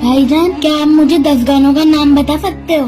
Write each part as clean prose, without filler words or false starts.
بھائی جان کیا آپ مجھے 10 گانوں کا نام بتا سکتے ہو؟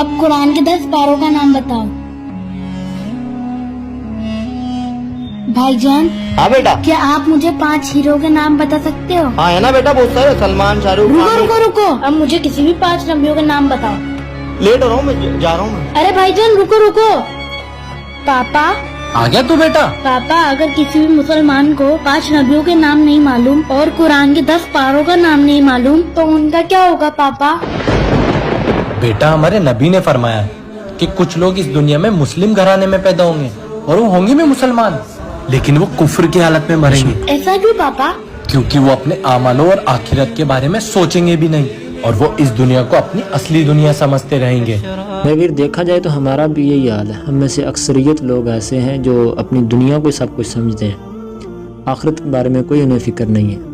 اب قرآن کے 10 پاروں کا نام بتاؤ۔ بھائی جان ہاں بیٹا، کیا آپ مجھے 5 ہیرو کے نام بتا سکتے ہو؟ ہاں ہے نا بیٹا، بہت سارے، سلمان، شاہ رخ رکو خان۔ رکو رکو، اب مجھے کسی بھی 5 نبیوں کے نام بتاؤ۔ لیٹ ہو رہا ہوں میں، جا رہا ہوں میں۔ ارے بھائی جان رکو رکو۔ پاپا آ گیا تو بیٹا؟ پاپا اگر کسی بھی مسلمان کو 5 نبیوں کے نام نہیں معلوم اور قرآن کے 10 پاروں کا نام نہیں معلوم تو ان کا کیا ہوگا پاپا؟ بیٹا ہمارے نبی نے فرمایا کہ کچھ لوگ اس دنیا میں مسلم گھرانے میں پیدا ہوں گے اور وہ ہوں گے بھی مسلمان، لیکن وہ کفر کی حالت میں مریں گے، ایسا کیوں پاپا؟ کیونکہ وہ اپنے اعمالوں اور آخرت کے بارے میں سوچیں گے بھی نہیں اور وہ اس دنیا کو اپنی اصلی دنیا سمجھتے رہیں گے۔ اگر دیکھا جائے تو ہمارا بھی یہی حال ہے، ہم میں سے اکثریت لوگ ایسے ہیں جو اپنی دنیا کو سب کچھ سمجھتے ہیں، آخرت کے بارے میں کوئی انہیں فکر نہیں ہے۔